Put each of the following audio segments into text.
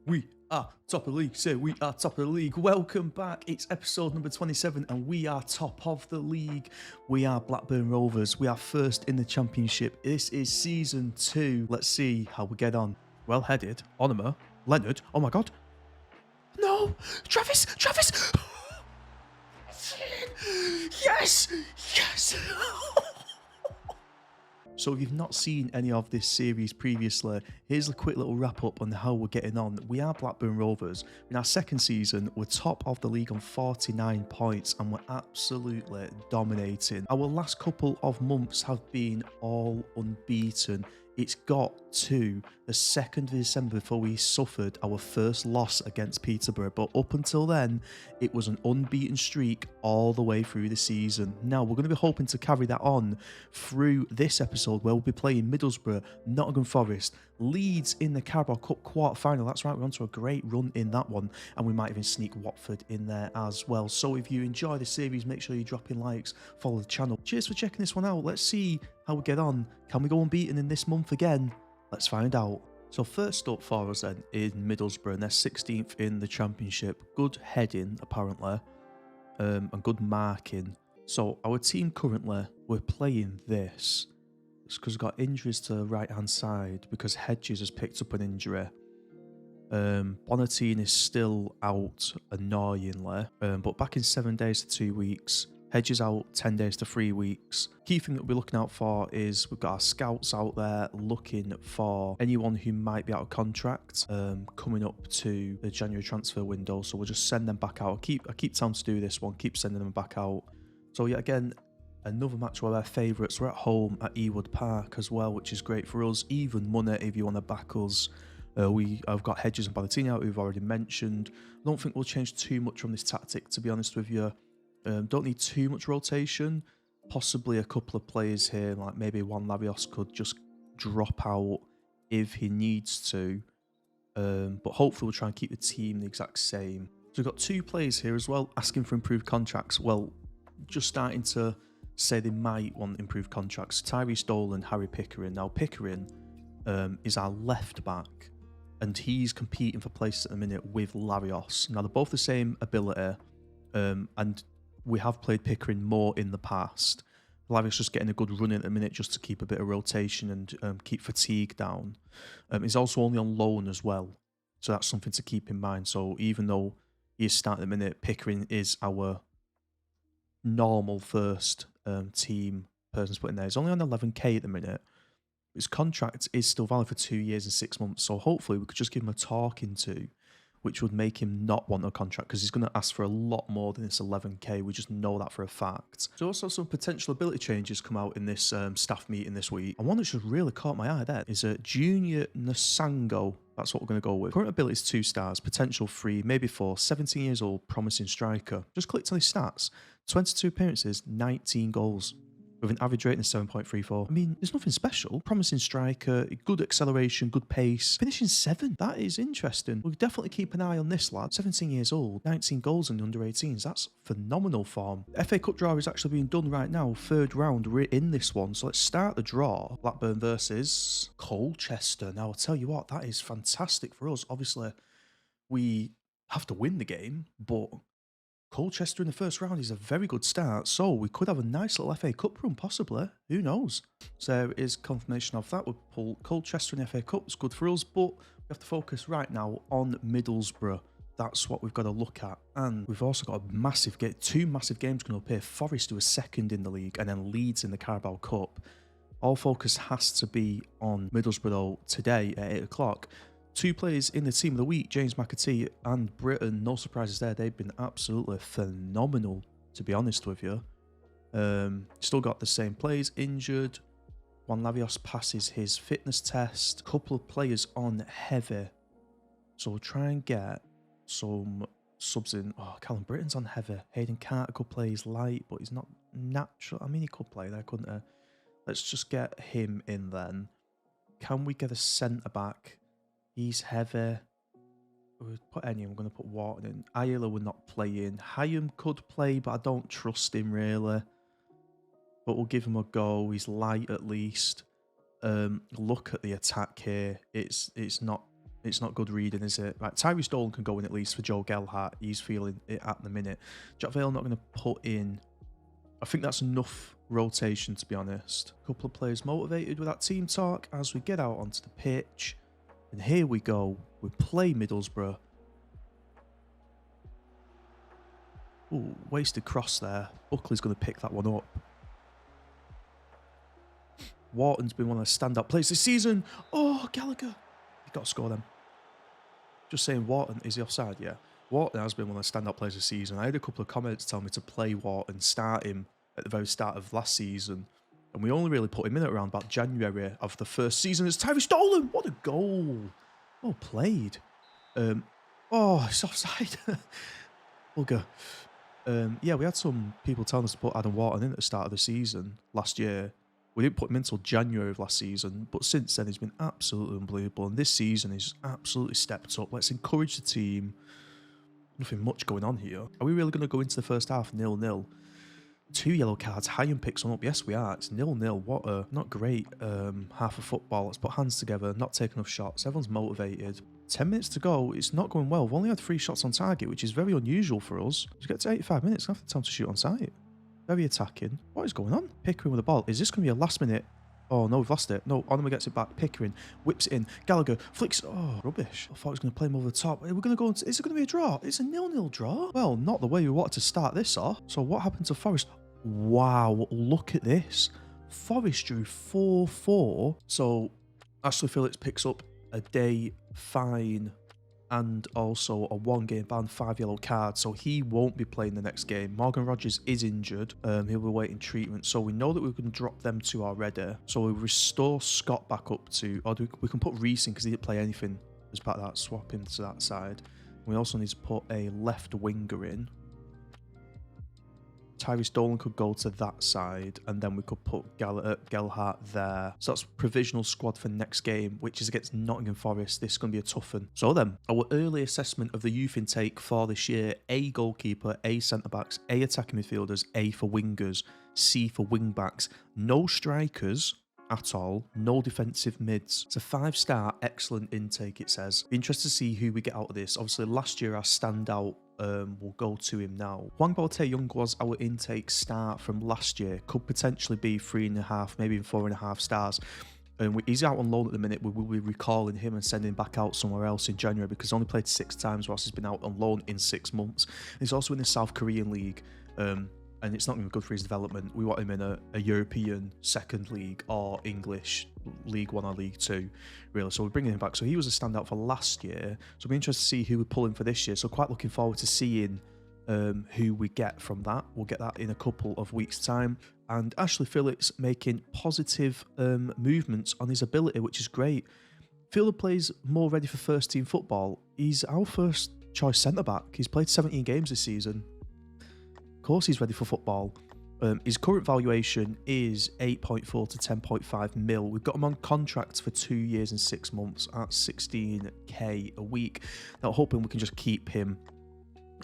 We are top of the league. Say we are top of the league. Welcome back. It's episode number 27 and we are top of the league. We are Blackburn Rovers. We are first in the Championship. This is season 2. Let's see how we get on. Well headed. Onomer. Leonard. Oh my god. No. Travis. Yes. So if you've not seen any of this series previously, here's a quick little wrap up on how we're getting on. We are Blackburn Rovers. In our second season, we're top of the league on 49 points and we're absolutely dominating. Our last couple of months have been all unbeaten. It's got to the 2nd of December before we suffered our first loss against Peterborough. But up until then, it was an unbeaten streak all the way through the season. Now, we're going to be hoping to carry that on through this episode where we'll be playing Middlesbrough, Nottingham Forest, Leeds in the Caraboa Cup quarter-final. That's right, we're on to a great run in that one. And we might even sneak Watford in there as well. So if you enjoy the series, make sure you drop in likes, follow the channel. Cheers for checking this one out. Let's see how we get on. Can we go unbeaten in this month again? Let's find out. So first up for us then is Middlesbrough, and they're 16th in the Championship. Good heading, apparently, and good marking. So our team currently, we're playing this. It's because we've got injuries to the right-hand side because Hedges has picked up an injury. Bonatine is still out, annoyingly, but back in 7 days to 2 weeks. Hedges out 10 days to 3 weeks. Key thing that we're looking out for is we've got our scouts out there looking for anyone who might be out of contract coming up to the January transfer window. So we'll just send them back out. I keep time to do this one, keep sending them back out. So yeah, again, another match where we're favourites. We're at home at Ewood Park as well, which is great for us. Even money if you want to back us. I've got Hedges and Bonatine out, who we've already mentioned. I don't think we'll change too much from this tactic, to be honest with you. Don't need too much rotation. Possibly a couple of players here, like maybe Juan Labios could just drop out if he needs to. But hopefully we'll try and keep the team the exact same. So we've got 2 players here as well asking for improved contracts. Well, just starting to say they might want improved contracts. Tyrese Dolan, Harry Pickering. Now Pickering is our left back, and he's competing for places at the minute with Larios. Now they're both the same ability, and we have played Pickering more in the past. Larios just getting a good run in at the minute just to keep a bit of rotation and keep fatigue down. He's also only on loan as well, so that's something to keep in mind. So even though he is starting at the minute, Pickering is our normal first team person's put in there. He's only on 11k at the minute. His contract is still valid for 2 years and 6 months, so hopefully we could just give him a talking to, which would make him not want a contract because he's going to ask for a lot more than this 11k. We just know that for a fact. So also some potential ability changes come out in this staff meeting this week. And one that's just really caught my eye there is Junior Nasango. That's what we're going to go with. Current ability is 2 stars, potential 3, maybe 4, 17 years old, promising striker. Just clicked on his stats. 22 appearances, 19 goals. With an average rating of 7.34. I mean, there's nothing special. Promising striker, good acceleration, good pace. Finishing 7. That is interesting. We'll definitely keep an eye on this lad. 17 years old, 19 goals in the under 18s. That's phenomenal form. FA Cup draw is actually being done right now. 3rd round, we're in this one. So let's start the draw. Blackburn versus Colchester. Now, I'll tell you what, that is fantastic for us. Obviously, we have to win the game, but Colchester in the first round is a very good start, so we could have a nice little FA Cup run, possibly. Who knows? So there is confirmation of that. We'll pull Colchester in the FA Cup. It's good for us, but we have to focus right now on Middlesbrough. That's what we've got to look at. And we've also got a massive game, 2 massive games going up here. Forest, who are 2nd in the league, and then Leeds in the Caraboa Cup. All focus has to be on Middlesbrough, though, today at 8 o'clock. 2 players in the team of the week, James McAtee and Britton. No surprises there. They've been absolutely phenomenal, to be honest with you. Still got the same players injured. Juan Labios passes his fitness test. Couple of players on heavy. So we'll try and get some subs in. Oh, Callum Britton's on heavy. Hayden Carter could play. He's light, but he's not natural. I mean, he could play there, couldn't he? Let's just get him in then. Can we get a centre-back? He's heavy. We'll put any. I'm going to put Wharton in. Ayala will not play in. Hyam could play, but I don't trust him really. But we'll give him a go. He's light at least. Look at the attack here. It's not It's not good reading, is it? Right, Tyrese Dolan can go in at least for Joe Gelhardt. He's feeling it at the minute. Jack Vale not going to put in. I think that's enough rotation, to be honest. A couple of players motivated with that team talk as we get out onto the pitch. And here we go. We play Middlesbrough. Ooh, wasted cross there. Buckley's going to pick that one up. Wharton's been one of the standout players this season. Oh, Gallagher. You got to score them. Just saying, Wharton, is he offside? Yeah. Wharton has been one of the standout players this season. I had a couple of comments telling me to play Wharton, start him at the very start of last season. And we only really put him in at around about January of the first season. It's Tyrese Dolan. What a goal. Well played. Oh, it's offside. Bugger. Yeah, we had some people telling us to put Adam Wharton in at the start of the season last year. We didn't put him in until January of last season, but since then he's been absolutely unbelievable. And this season he's absolutely stepped up. Let's encourage the team. Nothing much going on here. Are we really going to go into the first half 0-0? 2 yellow cards. Hyam picks one up. Yes, we are. It's 0-0. What a not great half of football. Let's put hands together. Not take enough shots. Everyone's motivated. 10 minutes to go. It's not going well. We've only had 3 shots on target, which is very unusual for us. To get to 85 minutes, we have the time to shoot on sight. Very attacking. What is going on? Pickering with the ball. Is this going to be a last minute? Oh, no, we've lost it. No, Onoma gets it back. Pickering whips it in. Gallagher flicks. Oh, rubbish. I thought he was going to play him over the top. We're going to go into, is it going to be a draw? It's a 0-0 draw. Well, not the way we wanted to start this off. So what happened to Forest? Wow, look at this. Forest drew 4-4. So Ashley Phillips picks up a day fine and also a 1-game ban, 5 yellow cards, so he won't be playing the next game. Morgan Rogers is injured. He'll be waiting treatment, so we know that we can drop them to already. So we restore Scott back up to, or we can put Reese in because he didn't play anything as part of that. Swap him to that side. We also need to put a left winger in. Tyrese Dolan could go to that side, and then we could put Gelhardt there. So that's provisional squad for next game, which is against Nottingham Forest. This is going to be a tough one. So then, our early assessment of the youth intake for this year: A goalkeeper, A centre-backs, A attacking midfielders, A for wingers, C for wing-backs. No strikers at all, no defensive mids. It's a 5-star, excellent intake, it says. Be interested to see who we get out of this. Obviously, last year our standout will go to him now. Hwang Baotae-Young was our intake start from last year. Could potentially be 3.5, maybe even 4.5 stars. He's out on loan at the minute. We will be recalling him and sending him back out somewhere else in January because he's only played 6 times whilst he's been out on loan in 6 months. He's also in the South Korean League. And it's not going to be good for his development. We want him in a European second league or English League 1 or League 2, really. So we're bringing him back. So he was a standout for last year. So we'll be interested to see who we pull in for this year. So quite looking forward to seeing who we get from that. We'll get that in a couple of weeks' time. And Ashley Phillips making positive movements on his ability, which is great. Philip plays more ready for first team football. He's our first choice centre-back. He's played 17 games this season. Of course he's ready for football. His current valuation is 8.4 to 10.5 mil. We've got him on contract for 2 years and 6 months at 16k a week. Now, hoping we can just keep him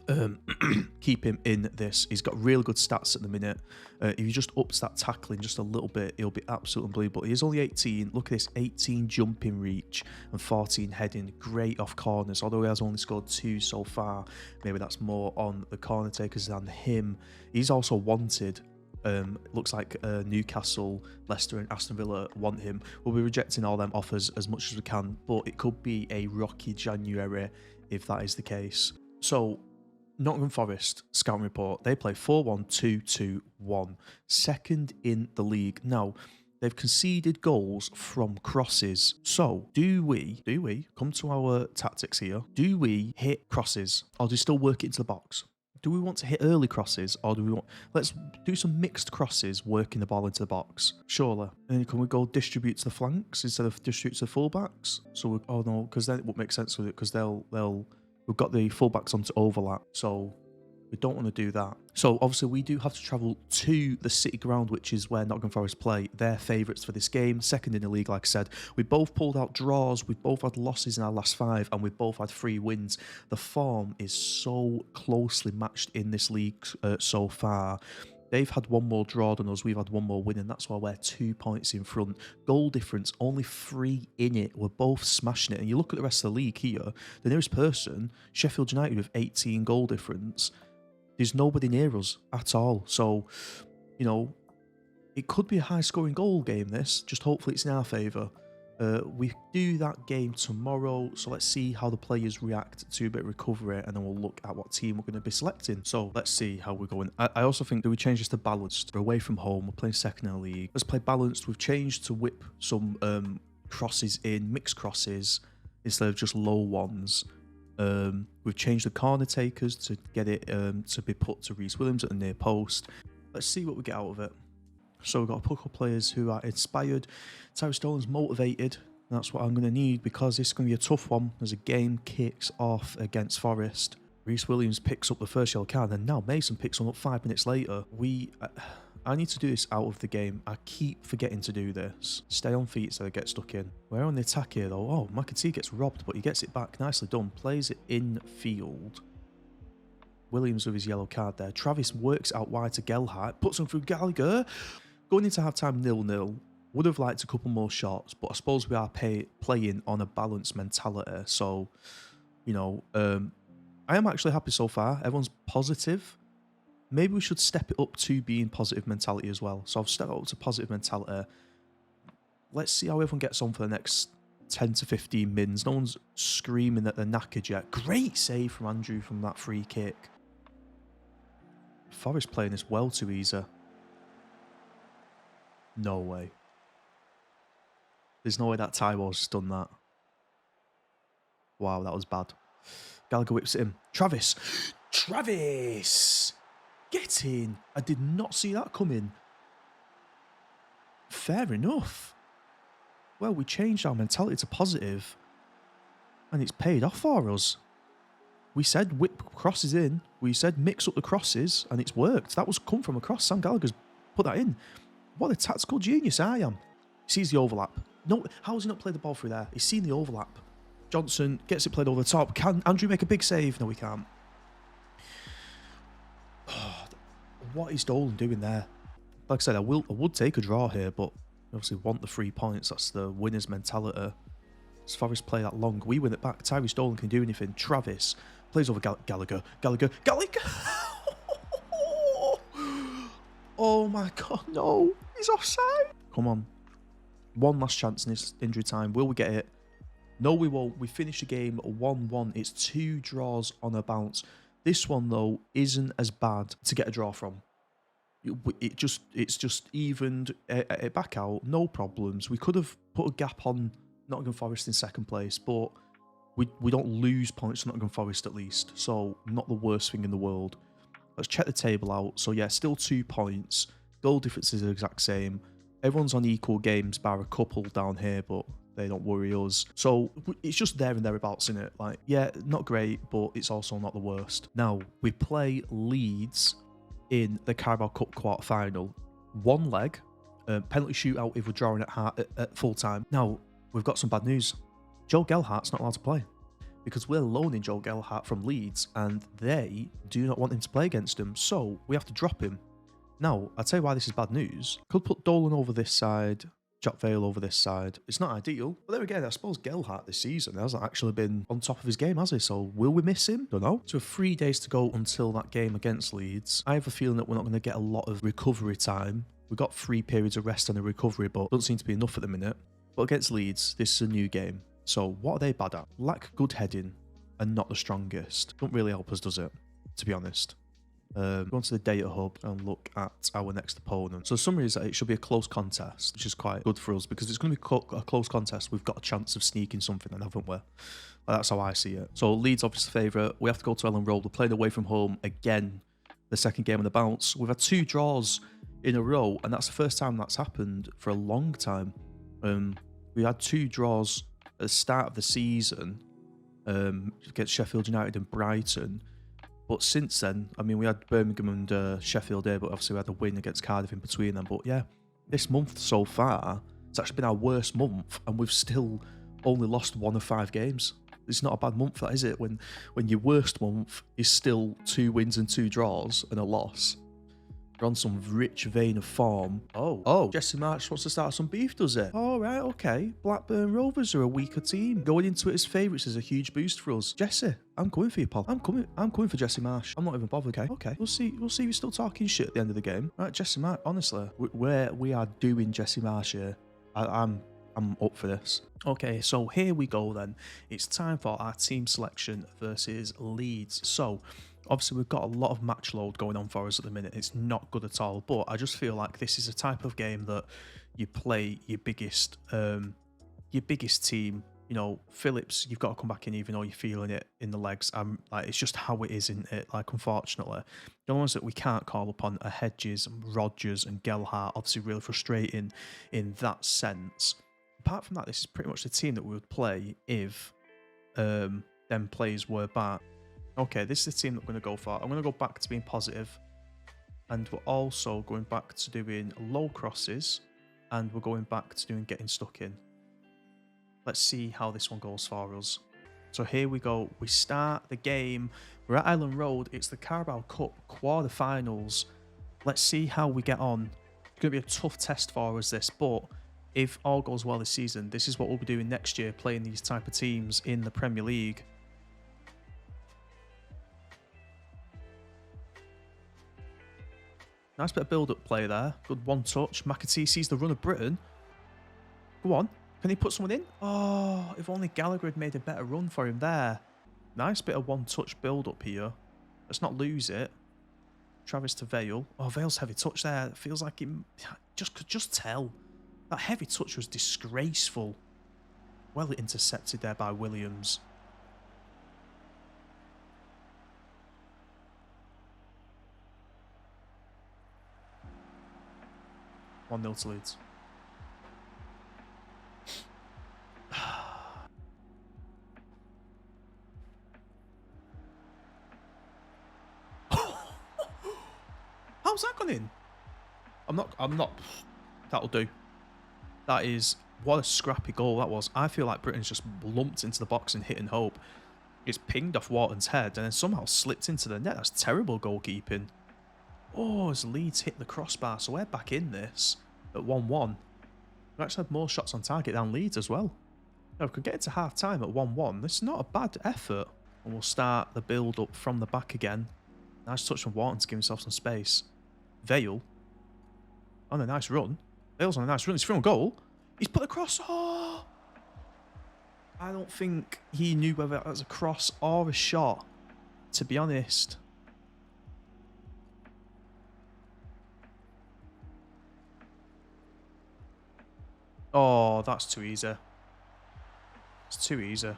in this. He's got really good stats at the minute. If he just ups that tackling just a little bit, he'll be absolutely unbelievable. He is only 18. Look at this, 18 jumping reach and 14 heading. Great off corners, although he has only scored 2 so far. Maybe that's more on the corner takers than him. He's also wanted. Looks like Newcastle, Leicester and Aston Villa want him. We'll be rejecting all them offers as much as we can, but it could be a rocky January if that is the case. So Nottingham Forest scouting report, they play 4-1-2-2-1, second in the league. Now, they've conceded goals from crosses. So, do we come to our tactics here? Do we hit crosses, or do we still work it into the box? Do we want to hit early crosses, or do we want... Let's do some mixed crosses, working the ball into the box. Surely. And can we go distribute to the flanks instead of distribute to the fullbacks? So, oh no, because then it would make sense with it, because we've got the fullbacks onto overlap, so we don't want to do that. So obviously we do have to travel to the City Ground, which is where Nottingham Forest play. They're favourites for this game, second in the league, like I said. We both pulled out draws, we've both had losses in our last 5, and we've both had 3 wins. The form is so closely matched in this league so far. They've had one more draw than us. We've had one more win, and that's why we're 2 points in front. Goal difference, only 3 in it. We're both smashing it. And you look at the rest of the league here, the nearest person, Sheffield United with 18 goal difference. There's nobody near us at all. So, you know, it could be a high-scoring goal game, this. Just hopefully it's in our favour. We do that game tomorrow, so let's see how the players react to a bit of recovery, and then we'll look at what team we're going to be selecting. So let's see how we're going. I also think that we change this to balanced. We're away from home, we're playing second in the league. Let's play balanced. We've changed to whip some crosses in, mixed crosses, instead of just low ones. We've changed the corner takers to get it to be put to Reece Williams at the near post. Let's see what we get out of it. So we've got a couple of players who are inspired. Tyree Stone's motivated. That's what I'm going to need because this is going to be a tough one as a game kicks off against Forest. Reece Williams picks up the first yellow card, and now Mason picks one up 5 minutes later. I need to do this out of the game. I keep forgetting to do this. Stay on feet so I get stuck in. We're on the attack here though. Oh, McAtee gets robbed, but he gets it back. Nicely done. Plays it in field. Williams with his yellow card there. Travis works out wide to Gelhardt. Puts him through Gallagher. Going into half-time 0-0, would have liked a couple more shots, but I suppose we are playing on a balanced mentality. So, you know, I am actually happy so far. Everyone's positive. Maybe we should step it up to being positive mentality as well. So I've stepped up to positive mentality. Let's see how everyone gets on for the next 10 to 15 mins. No one's screaming that they're knackered yet. Great save from Andrew from that free kick. Forest playing this well too easy. No way. There's no way that Taiwo's just done that. Wow, that was bad. Gallagher whips it in. Travis! Travis! Get in! I did not see that coming. Fair enough. Well, we changed our mentality to positive, and it's paid off for us. We said whip crosses in. We said mix up the crosses, and it's worked. That was come from a cross. Sam Gallagher's put that in. What a tactical genius I am. He sees the overlap. No, how has he not played the ball through there? He's seen the overlap. Johnson gets it played over the top. Can Andrew make a big save? No, he can't. What is Dolan doing there? Like I said, I would take a draw here, but obviously want the 3 points. That's the winner's mentality. As Forest play that long, we win it back. Tyree Stolen can do anything. Travis plays over Gallagher. Gallagher! Oh my God, no. He's offside. Come on. One last chance in this injury time. Will we get it? No, we won't. We finish the game 1-1. It's 2 draws on a bounce. This one, though, isn't as bad to get a draw from. It's just evened it back out. No problems. We could have put a gap on Nottingham Forest in second place, but we don't lose points to Nottingham Forest at least. So, not the worst thing in the world. Let's check the table out. So, yeah, still 2 points. Goal differences are the exact same. Everyone's on equal games, bar a couple down here, but they don't worry us. So, it's just there and thereabouts, isn't it? Like, yeah, not great, but it's also not the worst. Now, we play Leeds in the Caraboa Cup quarter-final. 1 leg, penalty shootout if we're drawing at full time. Now, we've got some bad news. Joe Gelhardt's not allowed to play, because we're loaning Joe Gelhardt from Leeds, and they do not want him to play against him, so we have to drop him. Now, I'll tell you why this is bad news. Could put Dolan over this side, Jack Vale over this side. It's not ideal, but there again, I suppose Gelhardt this season hasn't actually been on top of his game, has he? So will we miss him? Don't know. So 3 days to go until that game against Leeds. I have a feeling that we're not going to get a lot of recovery time. We've got 3 periods of rest and a recovery, but doesn't seem to be enough at the minute. But against Leeds, this is a new game. So what are they bad at? Lack good heading and not the strongest. Don't really help us, does it? To be honest. Go onto the data hub and look at our next opponent. So the summary is that it should be a close contest, which is quite good for us because it's going to be a close contest. We've got a chance of sneaking something, then, haven't we? That's how I see it. So Leeds obviously favourite. We have to go to Ellen Road. We're playing away from home again. The second game on the bounce. We've had 2 draws in a row, and that's the first time that's happened for a long time. We had 2 draws at the start of the season against Sheffield United and Brighton. But since then, I mean, we had Birmingham and Sheffield here, but obviously we had a win against Cardiff in between them. But yeah, this month so far, it's actually been our worst month, and we've still only lost 1 of 5 games. It's not a bad month, that is it? When your worst month is still 2 wins and 2 draws and a loss. We're on some rich vein of form. Oh, Jesse Marsch wants to start some beef, does it? All right, okay. Blackburn Rovers are a weaker team. Going into it as favourites is a huge boost for us. Jesse, I'm coming for you, pal. I'm coming for Jesse Marsch. I'm not even bothered, okay? Okay, we'll see if you're still talking shit at the end of the game. All right, Jesse Marsch, honestly, we are doing Jesse Marsch here. I'm up for this. Okay, so here we go then. It's time for our team selection versus Leeds. So, obviously we've got a lot of match load going on for us at the minute. It's not good at all, but I just feel like this is a type of game that you play your biggest team. You know, Phillips, you've got to come back in even though you're feeling it in the legs. Like, it's just how it is, isn't it? Like, unfortunately, the only ones that we can't call upon are Hedges, Rodgers, and Gelhardt. Obviously, really frustrating in that sense. Apart from that, this is pretty much the team that we would play if them players were back. Okay, this is the team that we're going to go for. I'm going to go back to being positive, and we're also going back to doing low crosses, and we're going back to doing getting stuck in. Let's see how this one goes for us. So here we go. We start the game. We're at Island Road. It's the Caraboa Cup quarterfinals. Let's see how we get on. It's going to be a tough test for us, this, but if all goes well this season, this is what we'll be doing next year, playing these type of teams in the Premier League. Nice bit of build-up play there. Good one touch. McAtee sees the run of Britain. Go on. Can he put someone in? Oh, if only Gallagher had made a better run for him there. Nice bit of one-touch build-up here. Let's not lose it. Travis to Vale. Oh, Vale's heavy touch there. It feels like it could just tell. That heavy touch was disgraceful. Well intercepted there by Williams. One 0 to Leeds. How's that gone in? I'm not. That'll do. That is, what a scrappy goal that was. I feel like Britain's just lumped into the box and hit and hope. It's pinged off Wharton's head and then somehow slipped into the net. That's terrible goalkeeping. Oh, as Leeds hit the crossbar, so we're back in this at 1-1. We've actually had more shots on target than Leeds as well. Now, if we could get into half-time at 1-1, this is not a bad effort. And we'll start the build-up from the back again. Nice touch from Wharton to give himself some space. Vale. On a nice run. Vale's on a nice run. He's through a goal. He's put a cross. Oh! I don't think he knew whether that was a cross or a shot, to be honest. Oh, that's too easy. It's too easy.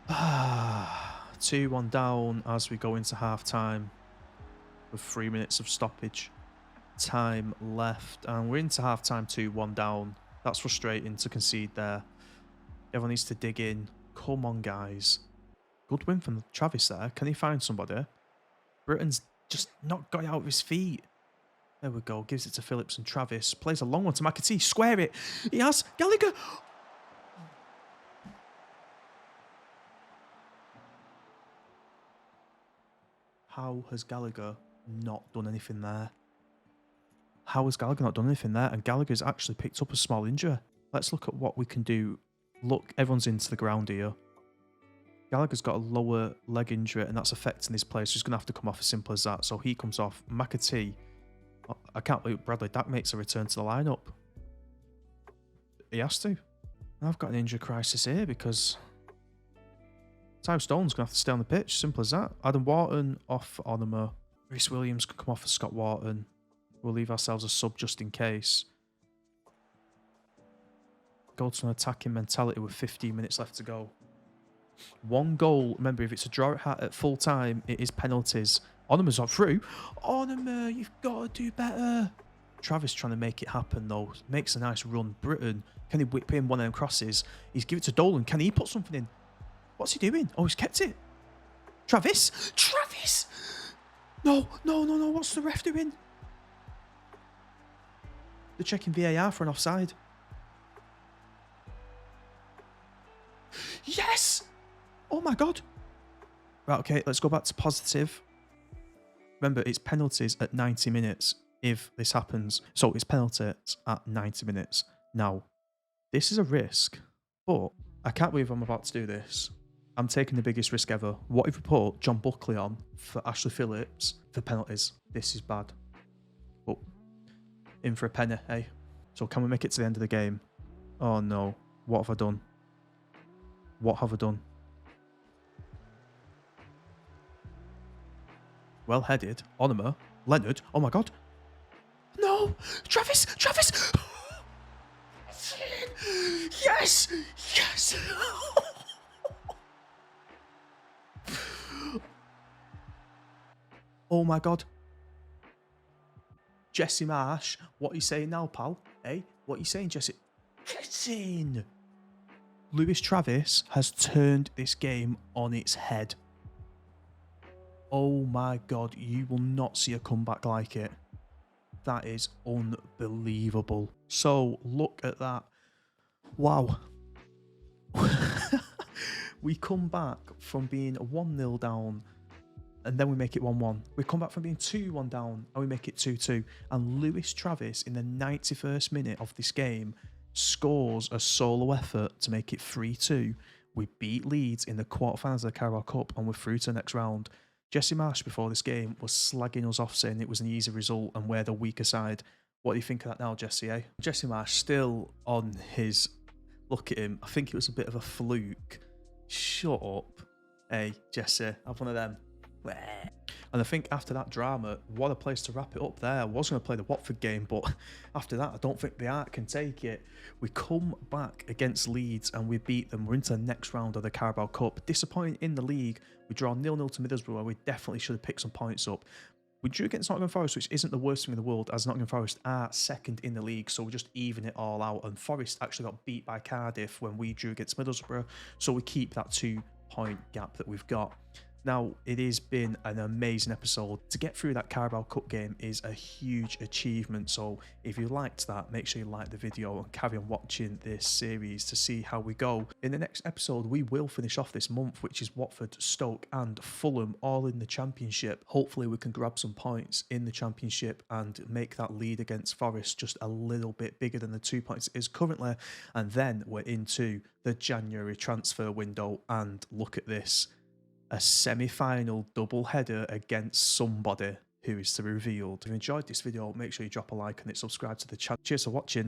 2-1 down as we go into half-time with 3 minutes of stoppage time left. And we're into half-time 2-1 down. That's frustrating to concede there. Everyone needs to dig in. Come on, guys. Good win from Travis there. Can he find somebody? Britain's just not got it out of his feet. There we go. Gives it to Phillips and Travis. Plays a long one to McAtee. Square it. He has. Gallagher. How has Gallagher not done anything there? How has Gallagher not done anything there? And Gallagher's actually picked up a small injury. Let's look at what we can do. Look, everyone's into the ground here. Gallagher's got a lower leg injury and that's affecting his play. So he's going to have to come off as simple as that. So he comes off. McAtee. I can't believe Bradley Dack makes a return to the lineup. He has to. I've got an injury crisis here because Ty Stone's going to have to stay on the pitch. Simple as that. Adam Wharton off for Onoma. Rhys Williams can come off for Scott Wharton. We'll leave ourselves a sub just in case. Go to an attacking mentality with 15 minutes left to go. One goal. Remember, if it's a draw at full time, it is penalties. Onoma's not through. Onoma, you've got to do better. Travis trying to make it happen, though. Makes a nice run. Britain, can he whip in one of them crosses? He's given it to Dolan. Can he put something in? What's he doing? Oh, he's kept it. Travis! Travis! No. What's the ref doing? They're checking VAR for an offside. Yes! Oh my God. Right, okay, let's go back to positive. Remember, it's penalties at 90 minutes if this happens. So it's penalties at 90 minutes. Now, this is a risk, but I can't believe I'm about to do this. I'm taking the biggest risk ever. What if we put John Buckley on for Ashley Phillips for penalties? This is bad. But in for a penny, eh? So can we make it to the end of the game? Oh no. What have I done? What have I done? Well headed. Onomer. Leonard. Oh my god. No! Travis! Travis! Yes! Yes! Oh my god. Jesse Marsch, what are you saying now, pal? Hey, what are you saying, Jesse? Get in! Lewis Travis has turned this game on its head. Oh my god, you will not see a comeback like it. That is unbelievable. So, look at that. Wow. We come back from being 1-0 down and then we make it 1-1. We come back from being 2-1 down and we make it 2-2. And Lewis Travis, in the 91st minute of this game, scores a solo effort to make it 3-2. We beat Leeds in the quarterfinals of the Caraboa Cup and we're through to the next round. Jesse Marsch, before this game, was slagging us off, saying it was an easy result and we're the weaker side. What do you think of that now, Jesse, eh? Jesse Marsch still on his... Look at him. I think it was a bit of a fluke. Shut up. Hey, Jesse, have one of them. And I think after that drama, what a place to wrap it up there. I was going to play the Watford game, but after that, I don't think the art can take it. We come back against Leeds and we beat them. We're into the next round of the Carabao Cup. Disappointing in the league. We draw 0-0 to Middlesbrough, where we definitely should have picked some points up. We drew against Nottingham Forest, which isn't the worst thing in the world, as Nottingham Forest are second in the league, so we just even it all out. And Forest actually got beat by Cardiff when we drew against Middlesbrough, so we keep that 2-point gap that we've got. Now, it has been an amazing episode. To get through that Carabao Cup game is a huge achievement. So if you liked that, make sure you like the video and carry on watching this series to see how we go. In the next episode, we will finish off this month, which is Watford, Stoke and Fulham, all in the Championship. Hopefully we can grab some points in the Championship and make that lead against Forest just a little bit bigger than the 2 points it is currently. And then we're into the January transfer window, and look at this. A semi-final double-header against somebody who is to be revealed. If you enjoyed this video, make sure you drop a like and subscribe to the channel. Cheers for watching.